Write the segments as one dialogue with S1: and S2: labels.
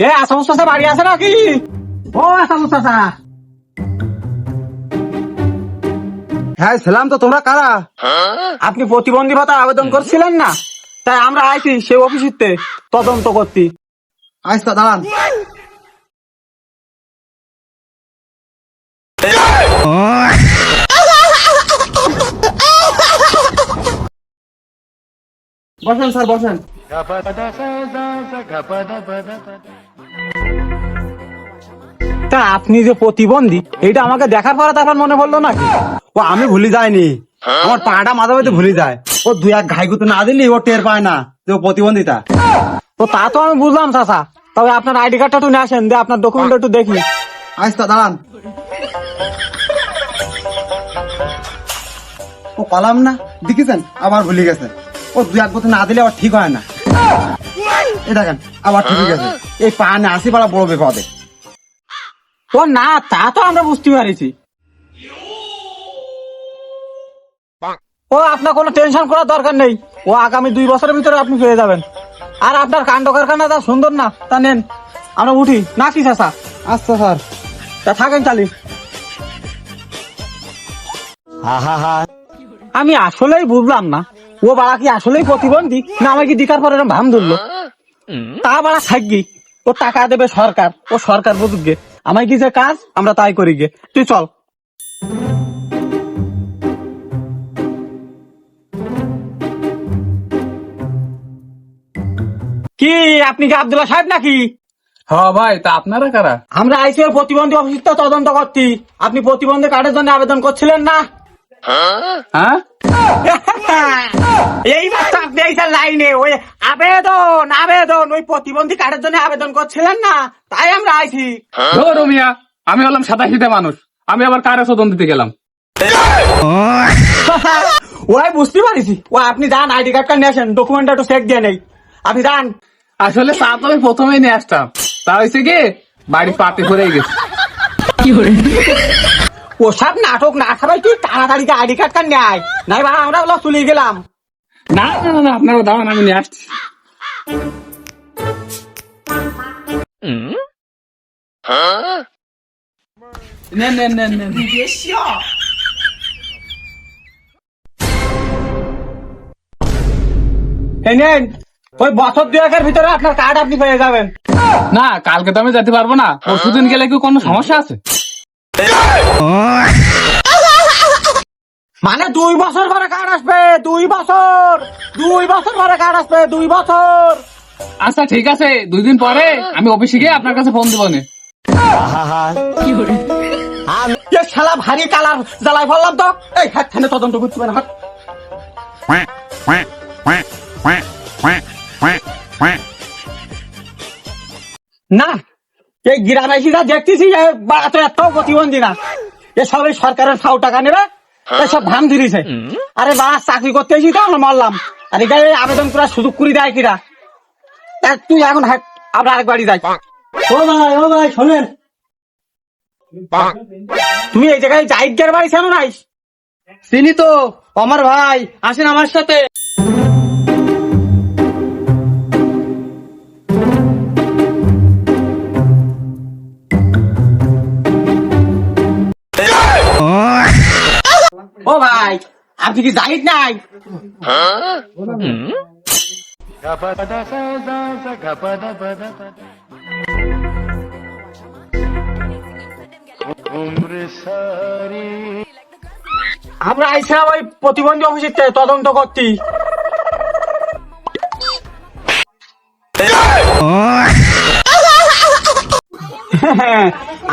S1: এ আসামুস চাচা বাড়ি আছে নাকি? ও আসামুস চাচা।
S2: হ্যাঁ ছিলাম তো, তোমরা কারা?
S1: আপনি প্রতিবন্ধী ভাতার আবেদন করছিলেন না, তাই আমরা আইছি সে অফিসিতে তদন্ত করতে।
S2: আচ্ছা দাঁড়ান। বসেন স্যার বসেন।
S1: তা আপনি যে প্রতিবন্ধী এটা আমাকে দেখার পরে তারপর মনে পড়লো নাকি?
S2: ও আমি ভুলে যাইনি, আমার পাটা মাঝে মাঝে ভুলে যায়। ও দুই এক ঘাই গুতো না দিলি ও টের পায় না যে ও প্রতিবন্ধিতা।
S1: তো তা তো আমি বুঝলাম চাচা, তবে আপনার আইডি কার্ডটা একটু নিয়ে আসেন, দিয়ে আপনার ডকুমেন্ট একটু দেখি।
S2: আচ্ছা দাঁড়ান। ও কলাম না দেখেছেন, আবার ভুলে গেছে। ও দুই এক বছর না দিলে আবার ঠিক হয় না। এই দেখেন আবার ঠিক হয়ে গেছে। এই পা না আসি পারা বড় বিপদে।
S1: ও না, তা তো আমরা বুঝতে পারিছি। ও আপনার কোনো টেনশন করার দরকার নেই, ও আগামী 2 বছরের ভিতরে আপনি পেয়ে যাবেন। আর আপনার কাণ্ড কারখানা তা সুন্দর না, তা নেন আমরা উঠি নাকি চাচা?
S2: আচ্ছা স্যার।
S1: তা থাকেন চালি। আমি আসলেই বুঝলাম না, ও বাড়া কি আসলেই প্রতিবন্ধী না আমাকে দিকার পরে ভাম ধরলো? তা বাড়া থাকবি, ও টাকা দেবে সরকার, ও সরকার বুঝুক গে, আমায় কি যে কাজ আমরা তাই করি গে। তুই চল। কি আপনি কি আব্দুল্লাহ সাহেব নাকি?
S3: হ্যাঁ ভাই, তা আপনারা কারা?
S1: আমরা আইসি ওর প্রতিবন্ধী অফিস তদন্ত করছি। আপনি প্রতিবন্ধী কার্ডের জন্য আবেদন করছিলেন না?
S3: হ্যাঁ,
S1: এই মাত্র আপনি এইসব লাইনে ওই আবেদন আবেদন ওই প্রতিবন্ধী কার্ডের জন্য আবেদন করছিলেন না, তাই আমরা আইছি।
S3: ধরো মিয়া, আমি হলাম সাদাসিধে মানুষ, আমি আবার কারে শোধন দিতে গেলাম?
S1: ওই বুঝতে পারিছি। ও আপনি যান, আইডি কার্ডটা নিয়ে আসেন, ডকুমেন্টটা একটু চেক দিয়ে নেই। আপনি যান।
S3: আসলে চা তো আমি প্রথমেই নিয়ে আসতাম, তা হয়েছে কি বাড়ি পাতে পড়েই গেছে।
S1: ওসব নাটক না খাবাই তুই তাড়াতাড়ি আইডি কার্ডটা নেয় নাই বা আমরা ওগুলো চলে গেলাম।
S3: না না না, আপনারা দাঁড়ান, আমি নিয়ে আসছি। নেন নেন নেন নেন।
S1: এই নেন, ওই বছর 2-1 ভিতরে আপনার কার্ড আপনি পেয়ে যাবেন।
S3: না, কালকে তো আমি যেতে পারবো না, পরশুদিন গেলে কি কোনো সমস্যা আছে?
S1: মানে 2 বছর পরে কার্ড আসবে, 2 বছর 2 বছর পরে কার্ড আসবে, 2 বছর।
S3: আচ্ছা ঠিক আছে, 2 দিন পরে আমি অফিসে গিয়ে আপনার কাছে ফোন দিব নে।
S1: এ শালা ভারী কালার জ্বালাই ফেললাম তো। এই হাত থানে তদন্ত করতে পারে হাত। না, এই গ্রামে এসে যা দেখতেছি বাড়া তো এত প্রতিবন্ধী না, এ সবাই সরকারের ফাও টাকা নেবে, এসব ভাম ধরিছে। আরে বাড়া চাকরি করতে এসি তো আমরা মরলাম, আর এটা আবেদন করার সুযোগ করে দেয় কিরা? তুই এখন হাট, আমরা আরেক বাড়ি যাই। ও ভাই শোনেন, তুমি এই জায়গায় জাহিদের বাড়ি কেন নাই?
S2: চিনি তো, আমার ভাই, আসেন আমার সাথে।
S1: ও ভাই, আপনি কি জাহিদ নাই? আমরা আইছিলাম ওই প্রতিবন্ধী অফিসে তদন্ত করতে।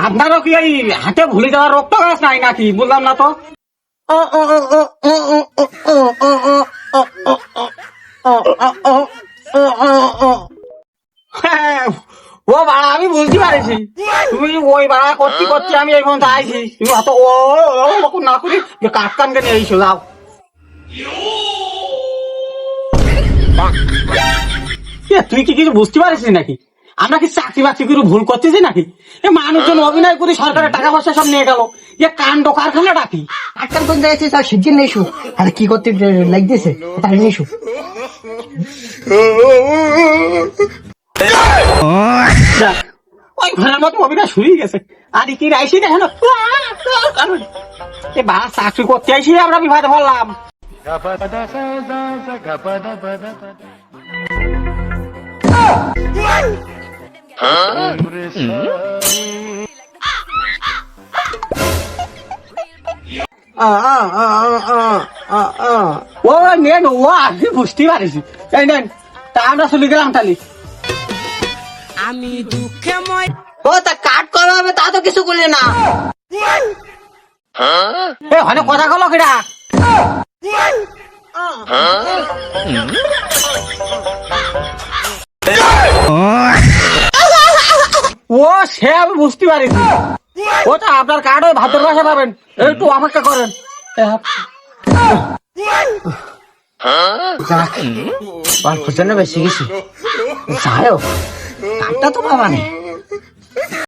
S1: আপনারও কি এই হাতে ভুলে যাওয়ার রক্ত গাছ নাই নাকি? বললাম না তো। ও বাড়া আমি বুঝতে পারছি, তুমি ওই বাড়া করতে করতে আমি এই পর্যন্ত আইছি, তুমি অত ও না করি কাঠ কানকে নিয়ে এসো যাও। তুই কি কিছু বুঝতে পারিস নাকি? আমরা কি চাকরি বাকরি করে ভুল করতেছি নাকি? এ মানুষজন অভিনয় করে সরকারের টাকা পয়সা সব নিয়ে গেল, এ কাণ্ড কারখানা ডাকি
S4: আজকাল কোন জায়গায় তার শিখছেন নেইশু আর কি করতে লাগতেছে তার নেইশু
S1: যাক, ওই ঘরের মতো অভিনয় শুরুই গেছে। আর কি রাইসি দেখেন এ বা চাকরি করতে আইসি আমরা বিভাগে বললাম। ও নেন ও আমি বুঝতে পারিছি। এই নেন তা আমরা চলে গেলাম তালি।
S4: ও তা কাট করা হবে তা তো কিছু করলে না।
S1: এ হলে কথা কলো কিরা ও সে আমি বুঝতে পারিনি। ওটা আপনার কার্ড ওই ভাদ্র মাসে পাবেন, একটু অপেক্ষা করেন।
S4: অল্পের জন্য বেশি গেছি, যাই হোক কাঠটা তো পাবা নেই।